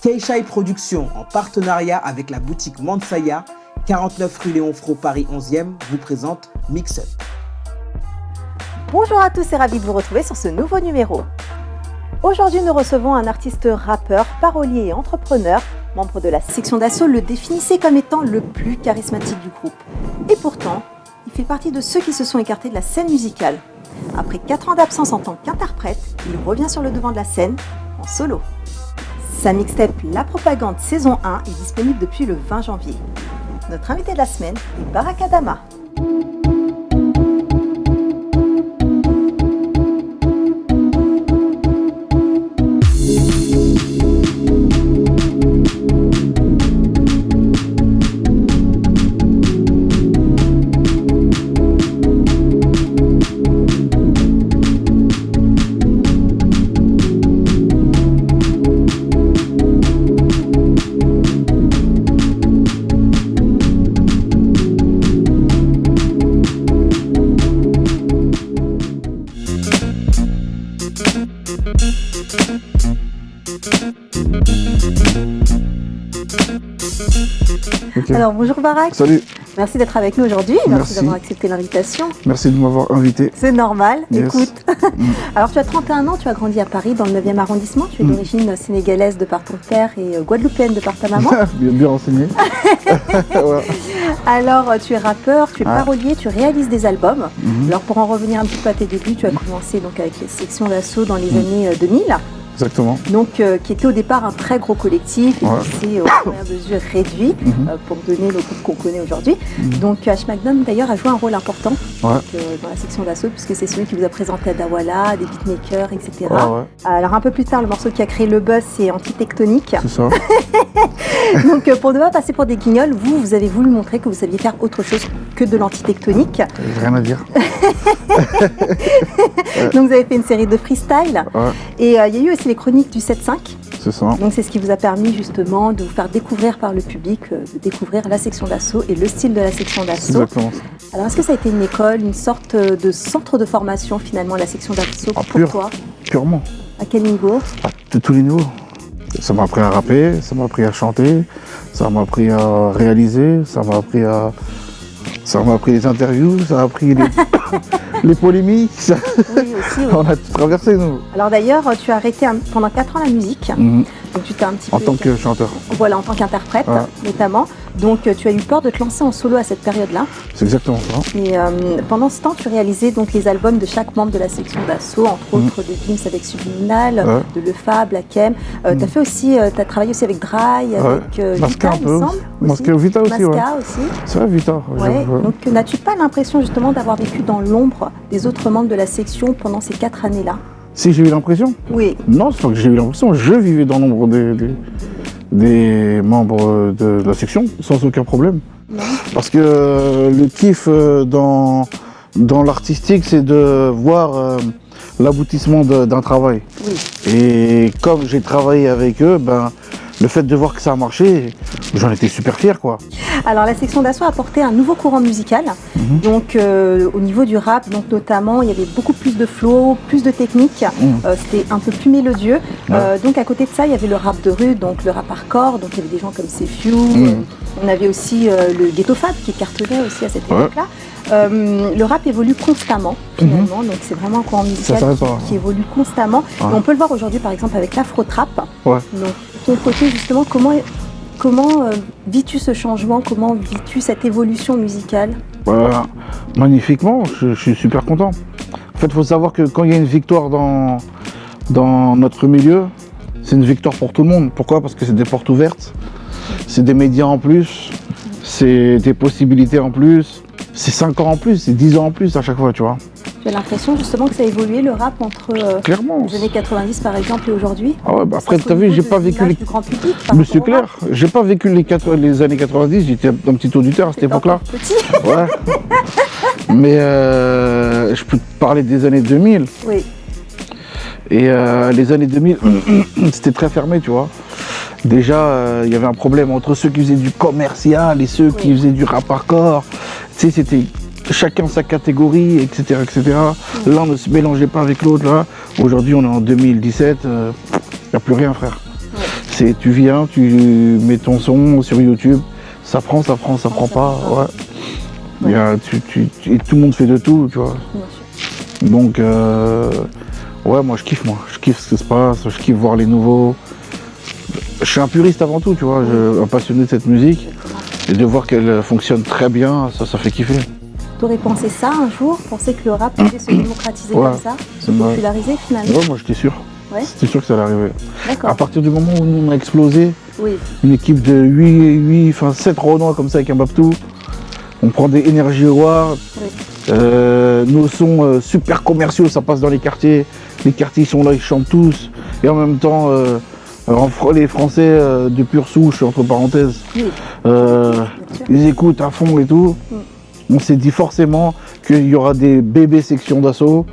Keishai Productions, en partenariat avec la boutique Mansaya, 49 rue Léon Fro, Paris 11e, vous présente Mix Up. Bonjour à tous et ravi de vous retrouver sur ce nouveau numéro. Aujourd'hui, nous recevons un artiste rappeur, parolier et entrepreneur, membre de la section d'assaut, le définissait comme étant le plus charismatique du groupe. Et pourtant, il fait partie de ceux qui se sont écartés de la scène musicale. Après 4 ans d'absence en tant qu'interprète, il revient sur le devant de la scène en solo. Sa mixtape La Propagande saison 1 est disponible depuis le 20 janvier. Notre invité de la semaine est Barak Adama. Okay. Alors bonjour Barak. Salut. Merci d'être avec nous aujourd'hui, merci d'avoir accepté l'invitation. Merci de m'avoir invité. C'est normal, Yes. Écoute. Alors tu as 31 ans, tu as grandi à Paris dans le 9e arrondissement, tu es d'origine sénégalaise de par ton père et guadeloupéenne de par ta maman. bien renseigné. Ouais. Alors tu es rappeur, tu es parolier, tu réalises des albums. Alors pour en revenir un petit peu à tes débuts, tu as commencé donc avec les sections d'assaut dans les années 2000. Exactement. Donc, qui était au départ un très gros collectif et qui s'est au fur et à mesure réduit pour donner le groupe qu'on connaît aujourd'hui. Donc, H. Magnum d'ailleurs a joué un rôle important dans la section d'assaut puisque c'est celui qui vous a présenté à Dawala, des beatmakers, etc. Alors, un peu plus tard, le morceau qui a créé le buzz, c'est Antitectonique. C'est ça. Donc, pour ne pas passer pour des guignols, vous avez voulu montrer que vous saviez faire autre chose que de l'antitectonique. Rien à dire. Donc, vous avez fait une série de freestyle. Et il y a eu aussi les chroniques du 7-5. C'est ça. Donc c'est ce qui vous a permis justement de vous faire découvrir par le public, de découvrir la section d'assaut et le style de la section d'assaut. Exactement ça. Alors est-ce que ça a été une école, une sorte de centre de formation finalement, la section d'assaut pour toi? Purement. À quel niveau? De tous les niveaux. Ça m'a appris à rapper, ça m'a appris à chanter, ça m'a appris à réaliser, ça m'a appris les interviews, ça m'a appris les polémiques. Oui, aussi. Oui. On a tout traversé, nous. Alors d'ailleurs, tu as arrêté pendant 4 ans la musique. Donc tu t'es un petit peu... En tant que chanteur. Voilà, en tant qu'interprète notamment. Donc tu as eu peur de te lancer en solo à cette période-là. C'est exactement ça. Et pendant ce temps, tu réalisais donc les albums de chaque membre de la section d'assaut, entre autres de Gims avec Subliminal, de Le Fab, Lakem. Tu as fait aussi, tu as travaillé aussi avec Dry, avec Masca Vita, un il peu. me semble. Masca, Vita aussi, Masca aussi. C'est vrai, Vita. Donc n'as-tu pas l'impression justement d'avoir vécu dans l'ombre des autres membres de la section pendant ces 4 années-là? Si j'ai eu l'impression? Oui. Non, c'est pas que j'ai eu l'impression. Je vivais dans l'ombre des membres de la section, sans aucun problème. Non. Parce que le kiff dans l'artistique, c'est de voir l'aboutissement d'un travail. Oui. Et comme j'ai travaillé avec eux, le fait de voir que ça a marché, j'en étais super fier, quoi. Alors la section d'assaut a apporté un nouveau courant musical. Donc au niveau du rap, donc notamment, il y avait beaucoup plus de flow, plus de technique. C'était un peu plus mélodieux. Donc à côté de ça, il y avait le rap de rue, donc le rap hardcore. Donc il y avait des gens comme Sefiu. On avait aussi le Ghetto Fab qui cartonnait aussi à cette époque-là. Le rap évolue constamment finalement, donc c'est vraiment un courant musical qui évolue constamment. Et on peut le voir aujourd'hui par exemple avec l'afro-trap. Donc ton côté justement, comment vis-tu ce changement, comment vis-tu cette évolution musicale? Magnifiquement, je suis super content. En fait, il faut savoir que quand il y a une victoire dans notre milieu, c'est une victoire pour tout le monde. Pourquoi? Parce que c'est des portes ouvertes, c'est des médias en plus, c'est des possibilités en plus, c'est 5 ans en plus, c'est 10 ans en plus à chaque fois, tu vois. Tu as l'impression justement que ça a évolué le rap entre les années 90 par exemple et aujourd'hui? Ah ouais, après t'as vu, j'ai pas vécu du grand public. Mais c'est clair, j'ai pas vécu les années 90, j'étais un petit auditeur à cette époque-là. Petit. Ouais. Mais je peux te parler des années 2000. Oui. Et les années 2000, c'était très fermé, tu vois. Déjà, il y avait un problème entre ceux qui faisaient du commercial et ceux qui faisaient du rap hardcore. Tu sais, c'était chacun sa catégorie, etc. Là, on ne se mélangeait pas avec l'autre. Là, aujourd'hui, on est en 2017, il n'y a plus rien, frère. Tu viens, tu mets ton son sur YouTube, ça prend pas. Ouais. Il y a, et tout le monde fait de tout, tu vois. Donc, ouais, moi je kiffe ce qui se passe, je kiffe voir les nouveaux. Je suis un puriste avant tout, tu vois, un passionné de cette musique. Et de voir qu'elle fonctionne très bien, ça fait kiffer. T'aurais pensé ça un jour? Penser que le rap pouvait se démocratiser comme ça, se populariser finalement? Ouais, moi j'étais sûr. Ouais. C'était sûr que ça allait arriver. D'accord. À partir du moment où nous on a explosé, une équipe de 7 Renois comme ça avec un Baptou, on prend des Energy Awards, nos sons super commerciaux, ça passe dans les quartiers ils sont là, ils chantent tous, et en même temps, les Français de pure souche, entre parenthèses, ils écoutent à fond et tout. On s'est dit forcément qu'il y aura des bébés sections d'assaut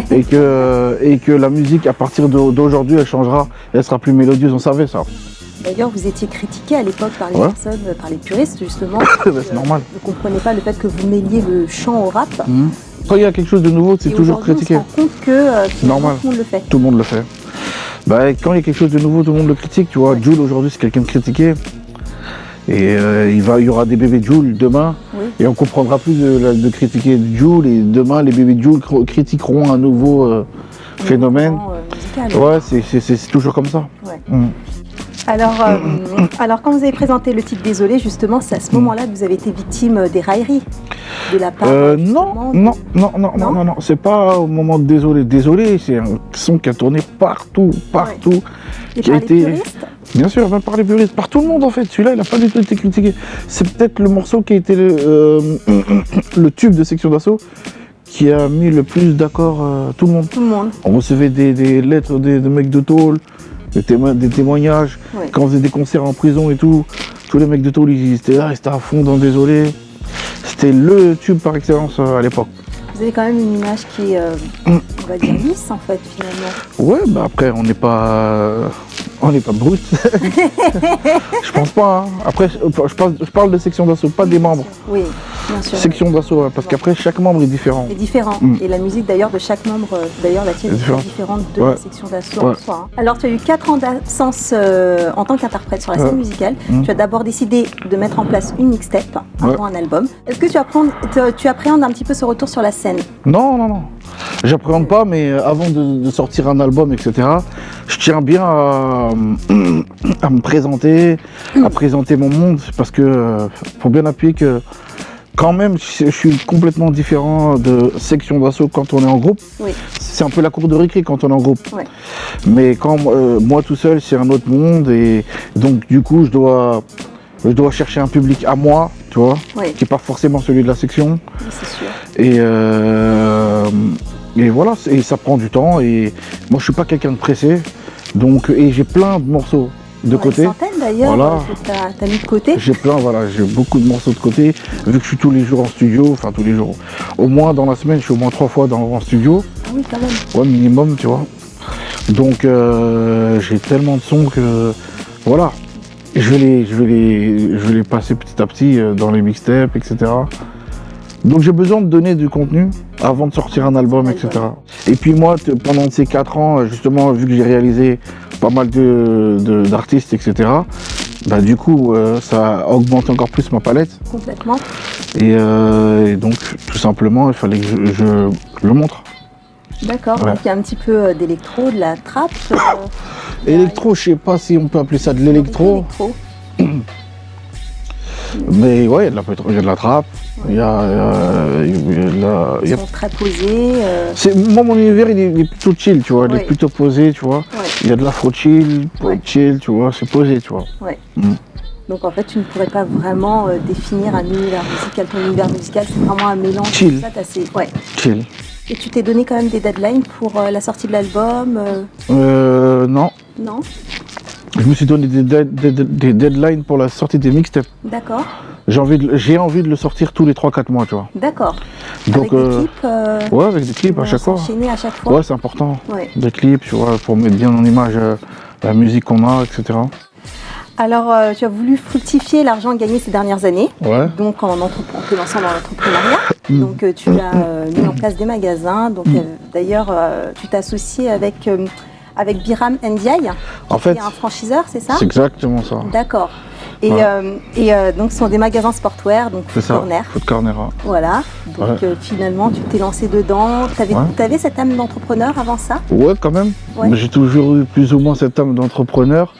et que la musique, à partir d'aujourd'hui, elle changera, elle sera plus mélodieuse, on savait ça. D'ailleurs, vous étiez critiqué à l'époque par les personnes, par les puristes, justement. C'est normal. Vous ne comprenez pas le fait que vous mêliez le chant au rap. Quand il y a quelque chose de nouveau, c'est toujours critiqué. On se rend compte que c'est normal. Tout le monde le fait. Tout le monde le fait. Bah, quand il y a quelque chose de nouveau, tout le monde le critique. Tu vois, Jul aujourd'hui, c'est quelqu'un de critiqué. Et il y aura des bébés Jul demain. Et on comprendra plus de critiquer Jul. Et demain, les bébés Jul critiqueront un nouveau phénomène. Ouais, c'est toujours comme ça. Alors, quand vous avez présenté le titre Désolé, justement, c'est à ce moment-là que vous avez été victime des railleries de la part non, c'est pas au moment de Désolé. Désolé, c'est un son qui a tourné partout. Et par les puristes ? Bien sûr, même par les puristes, par tout le monde en fait. Celui-là, il n'a pas du tout été critiqué. C'est peut-être le morceau qui a été le tube de Section d'Assaut qui a mis le plus d'accord tout le monde. On recevait des lettres des mecs de tôle, des témoignages. Quand on faisait des concerts en prison et tout, tous les mecs de tôle, ils étaient là, ils étaient à fond dans Désolé. C'était le tube par excellence à l'époque. Vous avez quand même une image qui est, on va dire, lisse en fait, finalement. Ouais, bah après, on n'est pas brut. Je pense pas. Hein. Après, je parle de section d'assaut, pas des membres. Oui, bien sûr. Section d'assaut, hein, parce qu'après, chaque membre est différent. C'est différent. Et la musique d'ailleurs de chaque membre, d'ailleurs la tienne est différente de la section d'assaut en soi. Hein. Alors, tu as eu 4 ans d'absence en tant qu'interprète sur la scène musicale. Tu as d'abord décidé de mettre en place une mixtape avant un album. Est-ce que tu appréhendes un petit peu ce retour sur la scène? Non. J'appréhende pas, mais avant de sortir un album, etc., je tiens bien à me présenter, à présenter mon monde, parce que faut bien appuyer que quand même, je suis complètement différent de section d'assaut quand on est en groupe. C'est un peu la cour de récré quand on est en groupe. Mais quand moi tout seul, c'est un autre monde, et donc du coup, je dois chercher un public à moi, tu vois, qui n'est pas forcément celui de la section. C'est sûr. Et voilà, et ça prend du temps. Et moi, je suis pas quelqu'un de pressé. Donc, et j'ai plein de morceaux de côté. Une centaine d'ailleurs, que tu as mis de côté. J'ai beaucoup de morceaux de côté. Vu que je suis tous les jours en studio, enfin tous les jours, au moins dans la semaine, je suis au moins 3 fois en studio. Ah oui, quand même. Ouais, minimum, tu vois. Donc, j'ai tellement de sons que, voilà. Je vais les passer petit à petit dans les mixtapes, etc. Donc j'ai besoin de donner du contenu avant de sortir un album, etc. Et puis moi, pendant ces 4 ans, justement, vu que j'ai réalisé pas mal d'artistes, etc., bah, du coup, ça a augmenté encore plus ma palette. Complètement. Et donc, tout simplement, il fallait que je le montre. D'accord, donc il y a un petit peu d'électro, de la trappe. Électro, je sais pas si on peut appeler ça de l'électro. Mais ouais, il y a de la trappe, il y a de la... Ils sont très posés. Moi, mon univers, il est plutôt chill, tu vois, il est plutôt posé, tu vois. Il y a de l'afro chill, chill, tu vois, c'est posé, tu vois. Donc en fait, tu ne pourrais pas vraiment définir un univers musical. Ton univers musical, c'est vraiment un mélange. Chill. Chill. Et tu t'es donné quand même des deadlines pour la sortie de l'album Non. Non. Je me suis donné des deadlines pour la sortie des mixtapes. D'accord. J'ai envie de le sortir tous les 3-4 mois, tu vois. D'accord. Donc, avec des clips ouais, avec des clips à chaque fois. Enchaîner à chaque fois. Ouais, c'est important. Des clips, tu vois, pour mettre bien en image la musique qu'on a, etc. Alors, tu as voulu fructifier l'argent gagné ces dernières années, donc en te lançant dans l'entrepreneuriat. Donc, tu as mis en place des magasins. Donc, d'ailleurs, tu t'es associé avec Biram Ndiaye. En fait, il y a un franchiseur, c'est ça? c'est exactement ça. D'accord. Et, donc, ce sont des magasins sportwear, donc C'est Foot ça, Corner. Foot Corner. Hein. Voilà. Donc, finalement, tu t'es lancé dedans. Tu avais cette âme d'entrepreneur avant ça? Ouais, quand même. Ouais. J'ai toujours eu plus ou moins cette âme d'entrepreneur.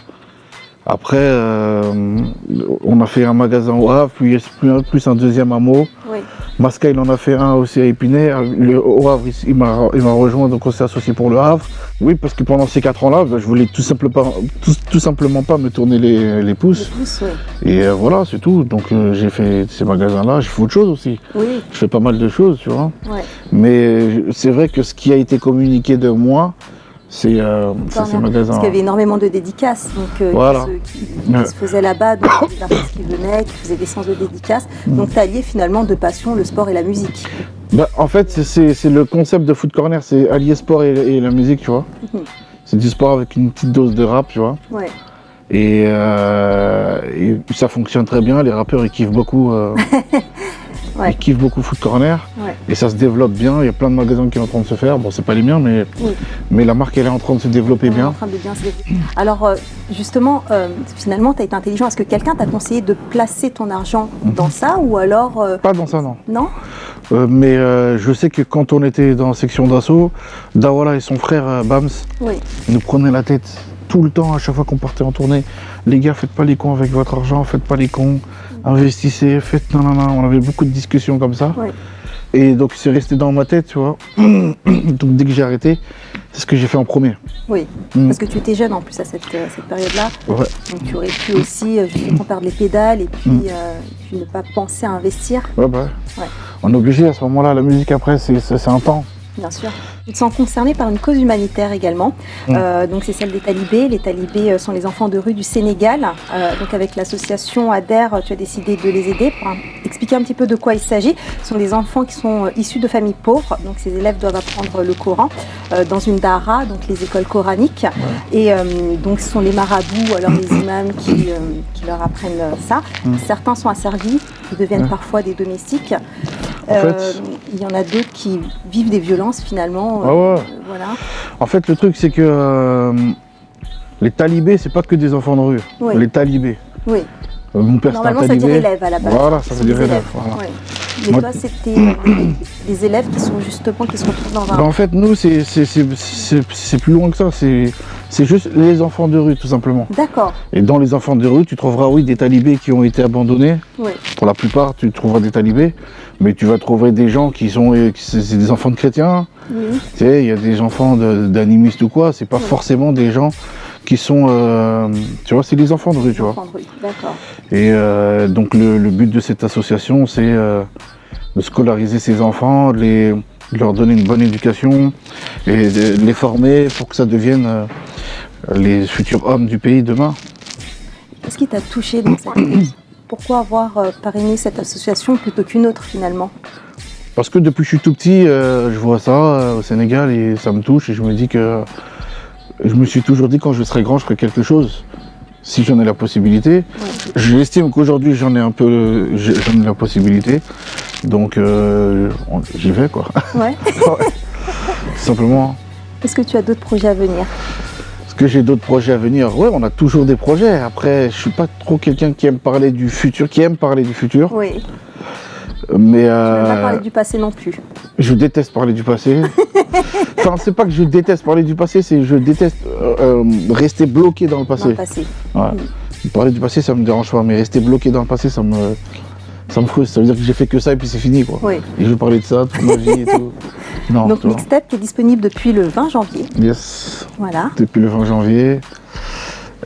Après, on a fait un magasin au Havre, puis plus un deuxième à Meaux. Oui. Masca, il en a fait un aussi à Épinay. Au Havre, il m'a rejoint, donc on s'est associé pour le Havre. Oui, parce que pendant ces 4 ans-là, je voulais tout simplement pas me tourner les pouces. Les pouces, oui. Et voilà, c'est tout. Donc j'ai fait ces magasins-là. J'ai fait autre chose aussi. Oui. Je fais pas mal de choses, tu vois. Ouais. Mais c'est vrai que ce qui a été communiqué de moi, c'est ces magasins. Parce qu'il y avait énormément de dédicaces voilà. qui se faisaient là-bas, donc des artistes qui venaient, qui faisaient des séances de dédicaces. Donc tu alliais finalement de passion le sport et la musique. Bah, en fait, c'est le concept de Foot Corner, c'est allier sport et la musique, tu vois. C'est du sport avec une petite dose de rap, tu vois. Ouais. Et ça fonctionne très bien, les rappeurs ils kiffent beaucoup. Ouais. Ils kiffent beaucoup Foot Corner. Ouais. Et ça se développe bien, il y a plein de magasins qui sont en train de se faire. Bon, c'est pas les miens, mais la marque elle est en train de se développer bien. En train de bien se développer. Alors justement, finalement, tu as été intelligent. Est-ce que quelqu'un t'a conseillé de placer ton argent dans ça ou alors Pas dans ça, non. Non. Mais je sais que quand on était dans la section d'assaut, Dawala et son frère Bams Oui. nous prenaient la tête tout le temps à chaque fois qu'on partait en tournée. Les gars, faites pas les cons avec votre argent, faites pas les cons, investissez, faites nanana. On avait beaucoup de discussions comme ça. Oui. Et donc c'est resté dans ma tête, tu vois. Donc dès que j'ai arrêté, c'est ce que j'ai fait en premier. Oui, parce que tu étais jeune en plus à cette période-là. Ouais. Donc tu aurais pu aussi justement perdre les pédales et puis ne pas penser à investir. Ouais, bah. Ouais. On est obligé à ce moment-là, la musique après, c'est un temps. Bien sûr. Tu te sens concerné par une cause humanitaire également. Donc c'est celle des talibés. Les talibés sont les enfants de rue du Sénégal. Donc avec l'association ADER, tu as décidé de les aider. Pour expliquer un petit peu de quoi il s'agit. Ce sont des enfants qui sont issus de familles pauvres. Donc ces élèves doivent apprendre le Coran dans une dara, donc les écoles coraniques. Ouais. Et donc ce sont les marabouts, alors les imams qui leur apprennent ça. Certains sont asservis, ils deviennent parfois des domestiques. En fait, il y en a d'autres qui vivent des violences finalement. Voilà. En fait, le truc, c'est que les talibés, c'est pas que des enfants de rue. Oui. Les talibés. Oui. Mon père, normalement, c'est un talibé. Ça veut dire élève à la base. Voilà, ça veut dire élève. Voilà. Ouais. Mais toi, c'était des élèves qui sont justement qui se retrouvent dans un. En fait, nous, c'est plus loin que ça. C'est juste les enfants de rue, tout simplement. D'accord. Et dans les enfants de rue, tu trouveras, oui, des talibés qui ont été abandonnés. Oui. Pour la plupart, tu trouveras des talibés. Mais tu vas trouver des gens c'est des enfants de chrétiens. Oui. Tu sais, il y a des enfants d'animistes ou quoi. C'est pas forcément des gens qui sont, tu vois, c'est des enfants de rue, tu vois. Enfants de rue, d'accord. Et donc le but de cette association, c'est de scolariser ces enfants, de leur donner une bonne éducation et de les former pour que ça devienne les futurs hommes du pays demain. Qu'est-ce qui t'a touché dans cette cause? Pourquoi avoir parrainé cette association plutôt qu'une autre finalement? Parce que depuis que je suis tout petit, je vois ça au Sénégal et ça me touche et je me suis toujours dit quand je serai grand, je ferai quelque chose. Si j'en ai la possibilité. Ouais. J'estime qu'aujourd'hui j'en ai la possibilité. Donc j'y vais quoi. Ouais. Ouais. Simplement. Est-ce que tu as d'autres projets à venir? Est-ce que j'ai d'autres projets à venir? Ouais, on a toujours des projets. Après, je suis pas trop quelqu'un qui aime parler du futur, Oui. Mais tu n'aimes pas parler du passé non plus. Je déteste parler du passé. Enfin, c'est pas que je déteste parler du passé, c'est que je déteste rester bloqué dans le passé. Dans le passé. Ouais. Parler du passé, ça me dérange pas, mais rester bloqué dans le passé, ça me frustre. Ça veut dire que j'ai fait que ça et puis c'est fini, quoi. Oui. Et je veux parler de ça toute ma vie et tout. Non. Donc Mixtape qui est disponible depuis le 20 janvier. Yes. Voilà. Depuis le 20 janvier.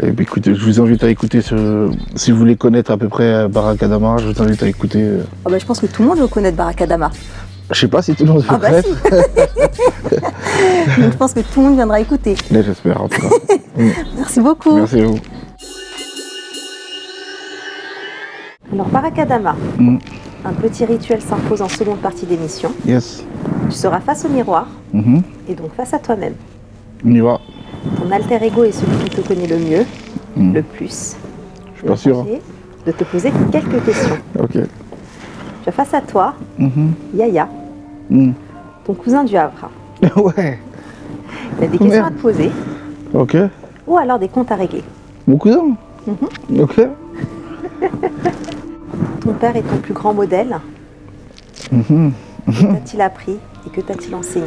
Et puis écoutez, je vous invite à écouter si vous voulez connaître à peu près Baraka Dama, je vous invite à écouter. Je pense que tout le monde veut connaître Baraka Dama. Je sais pas si tout le monde veut connaître. Si. Donc je pense que tout le monde viendra écouter. Mais j'espère en tout cas. Merci beaucoup. Merci à vous. Alors Baraka Dama, un petit rituel s'impose en seconde partie d'émission. Yes. Tu seras face au miroir et donc face à toi-même. On y va. Ton alter ego est celui qui te connaît le mieux, le plus. Je suis pas sûr. De te poser quelques questions. Ok. Tu as face à toi Yaya, ton cousin du Havre. Ouais. Il y a des questions à te poser. Ok. ou alors des comptes à régler. Mon cousin. Ok. Ton père est ton plus grand modèle. Que t'a-t-il appris et que t'a-t-il enseigné?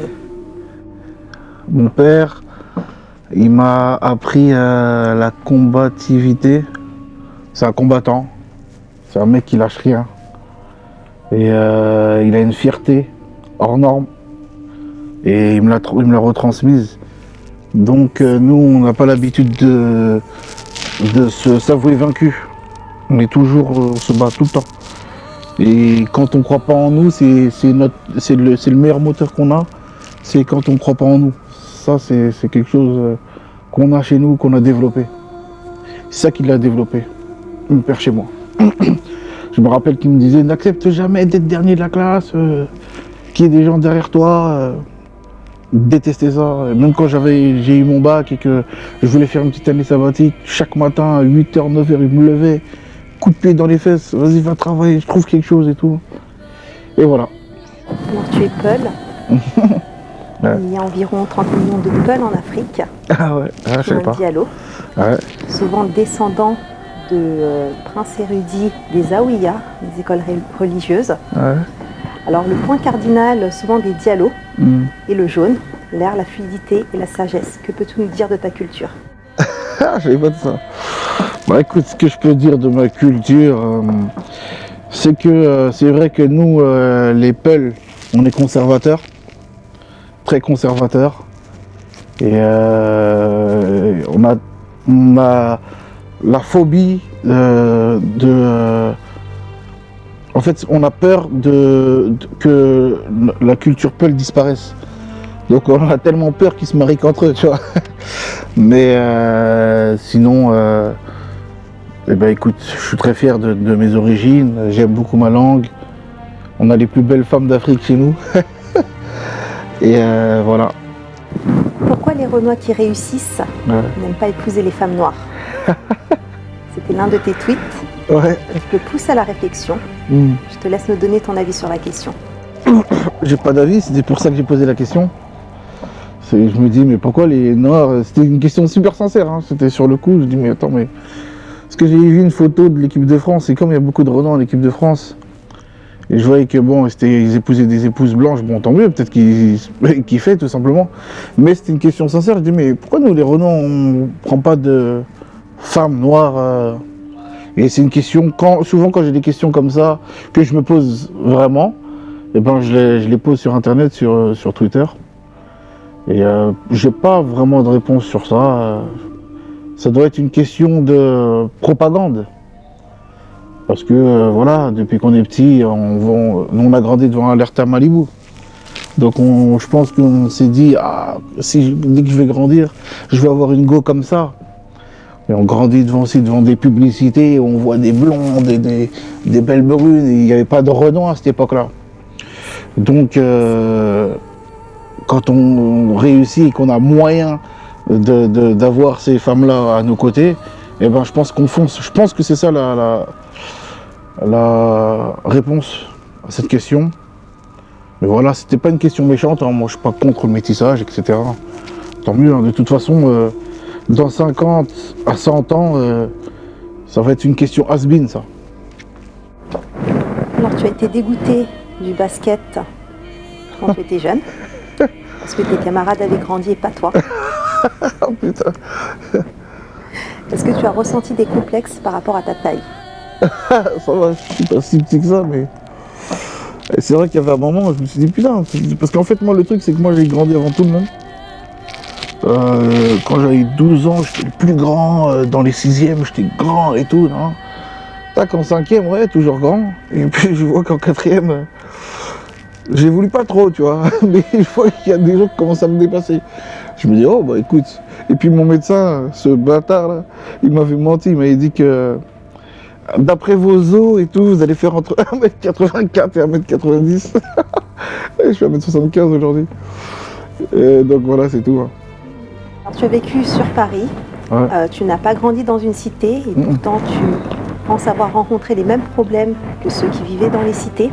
Mon père, il m'a appris la combativité. C'est un combattant. C'est un mec qui lâche rien. Et il a une fierté hors norme. Et il me l'a retransmise. Donc nous, on n'a pas l'habitude de se s'avouer vaincu. On se bat tout le temps. Et quand on ne croit pas en nous, c'est le meilleur moteur qu'on a, c'est quand on ne croit pas en nous. Ça, c'est quelque chose qu'on a chez nous, qu'on a développé. C'est ça qu'il a développé, mon père chez moi. Je me rappelle qu'il me disait, n'accepte jamais d'être dernier de la classe, qu'il y ait des gens derrière toi. Détestais ça. Même quand j'ai eu mon bac et que je voulais faire une petite année sabbatique, chaque matin à 8h, 9h, il me levait, coup de pied dans les fesses, vas-y va travailler, je trouve quelque chose et tout. Et voilà. Alors tu es Peul. Ouais. Il y a environ 30 millions de Peuls en Afrique. Ah ouais, je sais pas. Diallo. Ouais. Souvent descendants de princes érudits des Zaouïas, des écoles religieuses. Ouais. Alors le point cardinal souvent des Diallo est le jaune, l'air, la fluidité et la sagesse. Que peux-tu nous dire de ta culture? Je savais pas de ça. Bah écoute, ce que je peux dire de ma culture, c'est que c'est vrai que nous, les Peuls, on est conservateurs, très conservateurs. Et on a la phobie en fait, on a peur que la culture Peul disparaisse. Donc on a tellement peur qu'ils se marient qu'entre eux, tu vois. Mais sinon, eh ben, écoute, je suis très fier de mes origines, j'aime beaucoup ma langue. On a les plus belles femmes d'Afrique chez nous. Et voilà. Pourquoi les Renois qui réussissent n'aiment pas épouser les femmes noires? C'était l'un de tes tweets. Ouais. Je te pousse à la réflexion. Je te laisse nous donner ton avis sur la question. J'ai pas d'avis, c'était pour ça que j'ai posé la question. Je me dis, mais pourquoi les Noirs? C'était une question super sincère, hein. C'était sur le coup. Je dis, mais attends, mais. Parce que j'ai vu une photo de l'équipe de France, et comme il y a beaucoup de Renois en équipe de France, et je voyais que bon, ils épousaient des épouses blanches, bon, tant mieux, peut-être qu'ils kiffaient tout simplement. Mais c'était une question sincère. Je dis, mais pourquoi nous, les Renois, on prend pas de femmes noires Et c'est une question, souvent quand j'ai des questions comme ça, que je me pose vraiment, et ben je les pose sur internet, sur Twitter. Et j'ai pas vraiment de réponse sur ça. Ça doit être une question de propagande. Parce que voilà, depuis qu'on est petit, nous on a grandi devant Alerta Malibu. Donc je pense qu'on s'est dit, dès que je vais grandir, je vais avoir une go comme ça. Et on grandit devant des publicités, on voit des blondes, des belles brunes, et il n'y avait pas de Renois à cette époque-là. Donc, quand on réussit et qu'on a moyen d'avoir ces femmes-là à nos côtés, eh ben, je pense qu'on fonce. Je pense que c'est ça la réponse à cette question. Mais voilà, c'était pas une question méchante, hein. Moi je suis pas contre le métissage, etc. Tant mieux, hein. De toute façon, dans 50 à 100 ans, ça va être une question has-been, ça. Alors tu as été dégoûté du basket quand tu étais jeune, parce que tes camarades avaient grandi et pas toi. Oh putain. Est-ce que tu as ressenti des complexes par rapport à ta taille? Ça va, je suis pas si petit que ça, mais... C'est vrai qu'il y avait un moment où je me suis dit, putain, parce qu'en fait, moi, le truc, c'est que moi, j'ai grandi avant tout le monde. Quand j'avais 12 ans, j'étais le plus grand. Dans les 6e, j'étais grand et tout, non? Tac, en 5e, ouais, toujours grand. Et puis, je vois qu'en 4e, j'ai voulu pas trop, tu vois. Mais je vois qu'il y a des gens qui commencent à me dépasser. Je me dis, oh, bah écoute. Et puis, mon médecin, ce bâtard-là, il m'avait menti. Il m'avait dit que, d'après vos os et tout, vous allez faire entre 1m84 et 1m90. Je suis 1m75 aujourd'hui. Donc voilà, c'est tout. Hein. Alors, tu as vécu sur Paris, ouais. Tu n'as pas grandi dans une cité et pourtant tu penses avoir rencontré les mêmes problèmes que ceux qui vivaient dans les cités.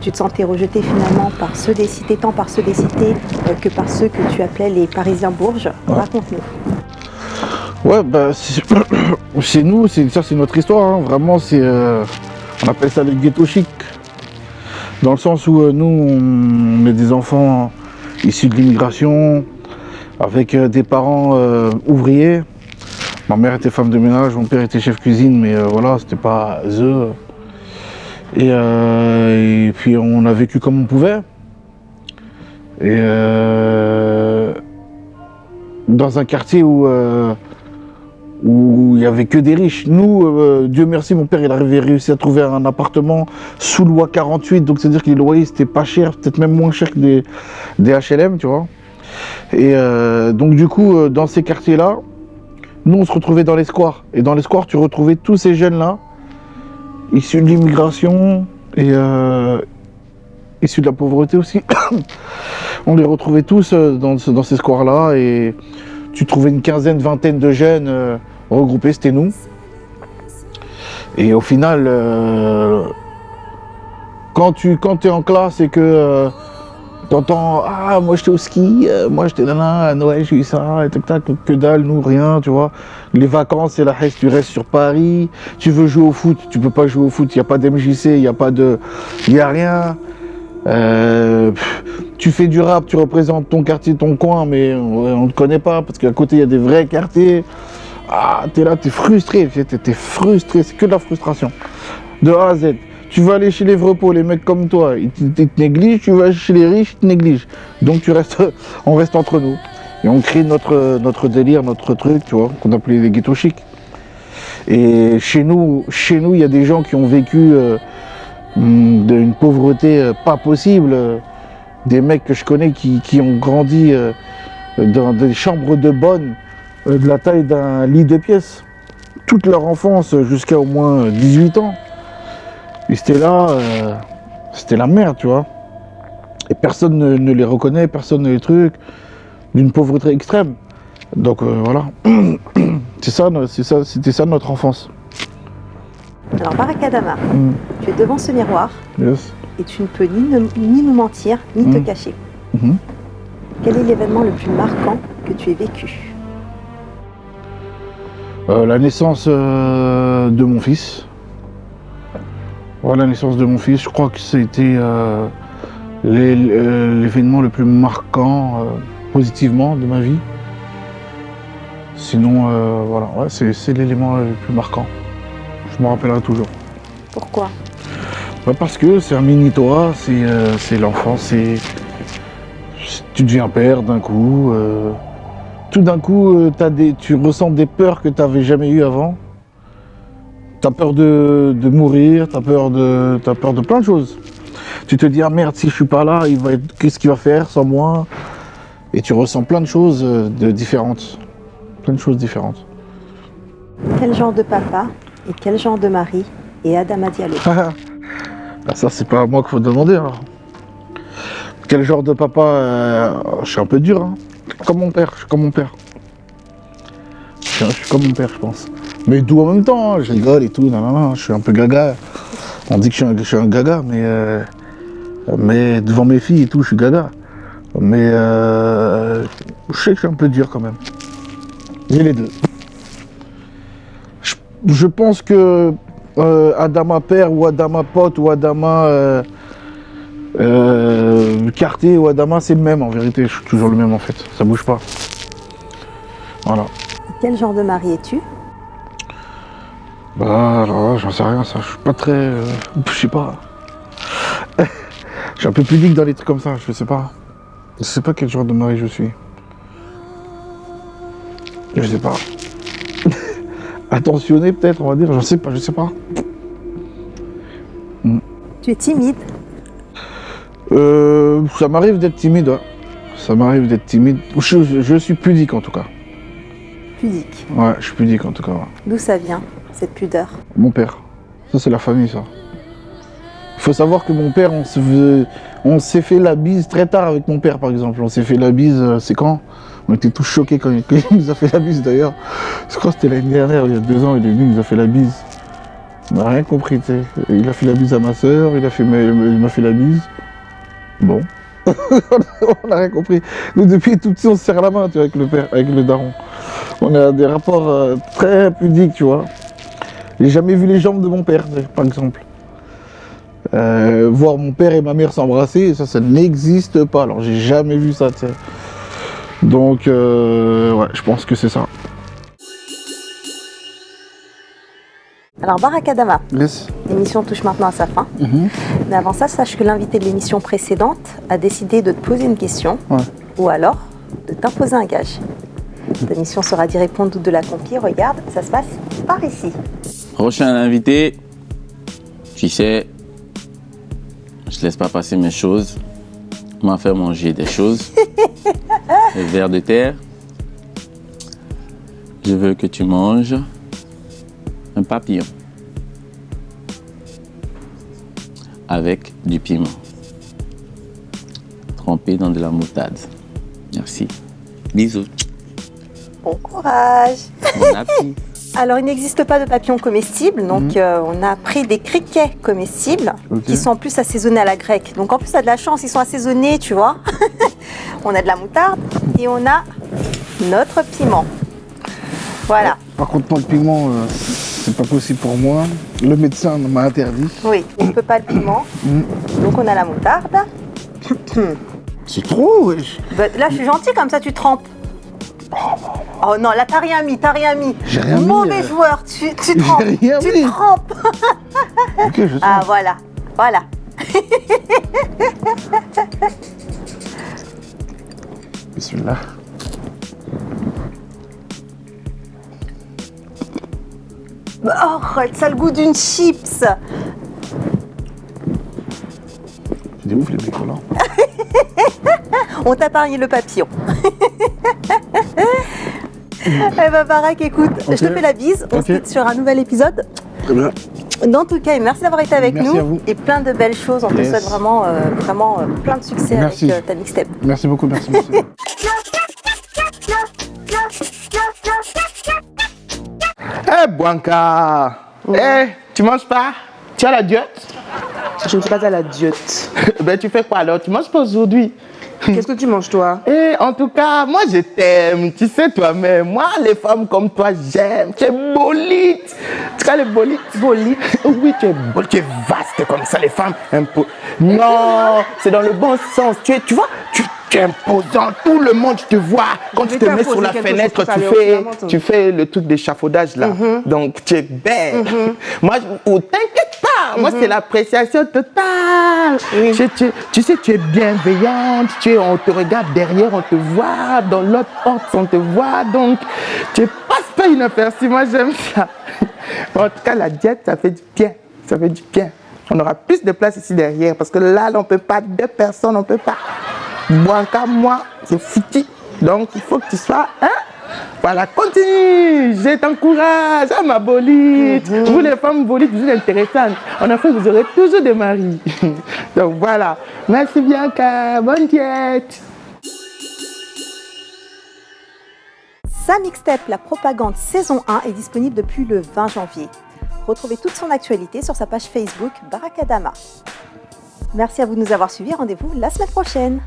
Tu te sentais rejeté finalement par ceux des cités, tant par ceux des cités que par ceux que tu appelais les Parisiens bourges. Ouais. Raconte-nous. Ouais, bah, chez nous, ça c'est notre histoire, hein. Vraiment, on appelle ça le ghetto chic. Dans le sens où nous, on est des enfants issus de l'immigration, avec des parents ouvriers. Ma mère était femme de ménage, mon père était chef cuisine, mais voilà, c'était pas eux. Et puis on a vécu comme on pouvait. Et dans un quartier où il n'y avait que des riches. Nous, Dieu merci, mon père il avait réussi à trouver un appartement sous loi 48, donc c'est-à-dire que les loyers c'était pas cher, peut-être même moins cher que des HLM, tu vois. Et donc du coup, dans ces quartiers-là, nous on se retrouvait dans les squares. Et dans les squares, tu retrouvais tous ces jeunes-là, issus de l'immigration et issus de la pauvreté aussi. On les retrouvait tous dans ces squares-là et tu trouvais une quinzaine, vingtaine de jeunes regroupés, c'était nous. Et au final, quand tu es en classe et que t'entends « Ah, moi j'étais au ski, moi j'étais là, à Noël j'ai eu ça, et tac, que dalle, nous rien, tu vois. Les vacances, c'est la reste, tu restes sur Paris, tu veux jouer au foot, tu peux pas jouer au foot, il n'y a pas d'MJC, il n'y a rien. Tu fais du rap, tu représentes ton quartier, ton coin, mais on ne te connaît pas parce qu'à côté il y a des vrais quartiers. Ah, t'es là, t'es frustré, t'es frustré, c'est que de la frustration. De A à Z. Tu vas aller chez les repos, les mecs comme toi, ils te négligent, tu vas chez les riches, ils te négligent. Donc on reste entre nous. Et on crée notre délire, notre truc, tu vois, qu'on appelait les ghettos chics. Et chez nous, il y a des gens qui ont vécu d'une pauvreté pas possible. Des mecs que je connais qui ont grandi dans des chambres de bonne de la taille d'un lit de pièces. Toute leur enfance jusqu'à au moins 18 ans. Et c'était là, c'était la merde, tu vois. Et personne ne les reconnaît, personne ne les trucs, d'une pauvreté extrême. Donc voilà. C'était ça notre enfance. Alors Baraka Adama, tu es devant ce miroir. Yes. Et tu ne peux ni nous mentir, ni te cacher. Quel est l'événement le plus marquant que tu aies vécu? La naissance de mon fils. Ouais, la naissance de mon fils, je crois que c'était l'événement le plus marquant positivement de ma vie. Sinon, voilà, ouais, c'est l'élément le plus marquant. Je m'en rappellerai toujours. Pourquoi? Parce que c'est un mini-toi, c'est l'enfance, tu deviens père d'un coup. Tout d'un coup, tu ressens des peurs que tu n'avais jamais eues avant. Tu as peur de mourir, tu as peur de plein de choses. Tu te dis, ah merde, si je suis pas là, qu'est-ce qu'il va faire sans moi? Et tu ressens plein de choses différentes. Plein de choses différentes. Quel genre de papa et quel genre de mari est Adama Diallo? Ça, c'est pas à moi qu'il faut demander. Alors. Quel genre de papa je suis un peu dur. Hein. Comme mon père, je suis comme mon père. Je suis comme mon père, je pense. Mais doux en même temps, hein, je rigole et tout. Non, je suis un peu gaga. On dit que je suis un gaga, mais devant mes filles et tout, je suis gaga. Mais je sais que je suis un peu dur quand même. J'ai les deux. Je pense que Adama père ou Adama pote ou Adama quartier ou Adama, c'est le même en vérité. Je suis toujours le même en fait. Ça bouge pas. Voilà. Quel genre de mari es-tu? Bah alors là, j'en sais rien, ça. Je suis pas très. Je sais pas. Je suis un peu pudique dans les trucs comme ça, je sais pas. Je sais pas quel genre de mari je suis. Je sais pas. Attentionné peut-être, on va dire, je sais pas. Tu es timide? Ça m'arrive d'être timide, ouais. Ça m'arrive d'être timide. Je suis pudique en tout cas. Pudique? Ouais, je suis pudique en tout cas. Ouais. D'où ça vient, cette pudeur? Mon père. Ça, c'est la famille, ça. Il faut savoir que mon père, on s'est fait la bise très tard avec mon père, par exemple. On s'est fait la bise, c'est quand? On était tous choqués quand il nous a fait la bise, d'ailleurs. Je crois que c'était l'année dernière, il y a 2 ans, il est venu, il nous a fait la bise. On n'a rien compris, tu sais. Il a fait la bise à ma soeur, il m'a fait la bise. Bon. On n'a rien compris. Nous, depuis tout petit, on se serre la main, tu vois, avec le père, avec le daron. On a des rapports très pudiques, tu vois. J'ai jamais vu les jambes de mon père, par exemple. Voir mon père et ma mère s'embrasser, ça n'existe pas. Alors j'ai jamais vu ça, tu sais. Donc ouais, je pense que c'est ça. Alors Barakadama, Yes. l'émission touche maintenant à sa fin. Mais avant ça, sache que l'invité de l'émission précédente a décidé de te poser une question, ou alors de t'imposer un gage. Ta mission sera d'y répondre ou de l'accomplir. Regarde, ça se passe par ici. Prochain invité, tu sais, je laisse pas passer mes choses. On m'a fait manger des choses. Le ver de terre. Je veux que tu manges un papillon avec du piment trempé dans de la moutarde. Merci. Bisous. Bon courage. Bon appétit. Alors, il n'existe pas de papillons comestibles, donc on a pris des criquets comestibles qui sont en plus assaisonnés à la grecque. Donc en plus, tu as de la chance, ils sont assaisonnés, tu vois. On a de la moutarde et on a notre piment. Voilà. Par contre, moi, le piment, c'est pas possible pour moi. Le médecin m'a interdit. Oui, on ne peut pas le piment. Donc on a la moutarde. C'est trop, wesh. Bah, là, je suis gentille, comme ça tu trempes. Oh non, là t'as rien mis, J'ai rien mis. Mauvais joueur, tu trempes, J'ai rien tu mis. trempes. Ok, je sais. Ah voilà, voilà. Bismillah. Oh, ça a le goût d'une chips. C'est des ouf les bricolants. On t'a parié le papillon. Eh ben Barak, écoute, je te fais la bise. On se quitte sur un nouvel épisode. Très bien. En tout cas, merci d'avoir été avec Merci nous. à vous. Et plein de belles choses. On te souhaite vraiment, plein de succès Merci. avec ta mixtape. Merci beaucoup, merci. Eh, Bouanka, tu manges pas? Tu as la diète? Je ne suis pas à la diète. Ben, tu fais quoi alors? Tu manges pas aujourd'hui? Qu'est-ce que tu manges, toi? En tout cas, moi je t'aime, tu sais toi-même. Moi, les femmes comme toi, j'aime. Tu es bolite. Tu vois les bolites? Bolite. Oui, tu es vaste comme ça, les femmes. Non, c'est dans le bon sens. Tu vois, tu es imposant. Tout le monde te voit. Quand tu te mets sur la fenêtre, tu fais le truc d'échafaudage là. Donc, tu es belle. Moi, t'inquiète pas. Moi, c'est l'appréciation totale. Oui. Tu sais, tu es bienveillante. On te regarde derrière, on te voit. Dans l'autre porte, on te voit. Donc, tu passes pas inaperçu. Moi, j'aime ça. En tout cas, la diète, ça fait du bien. Ça fait du bien. On aura plus de place ici derrière. Parce que là, on ne peut pas. 2 personnes, on ne peut pas. Bouanka, moi, c'est foutu. Donc, il faut que tu sois... Voilà, continue. Je t'encourage. Ah, ma bolite. Vous, les femmes bolites, vous êtes intéressantes. En Afrique, vous aurez toujours des maris. Donc, voilà. Merci, Bianca. Bonne diète. Sa mixtape, La Propagande saison 1, est disponible depuis le 20 janvier. Retrouvez toute son actualité sur sa page Facebook Barakadama. Merci à vous de nous avoir suivis. Rendez-vous la semaine prochaine.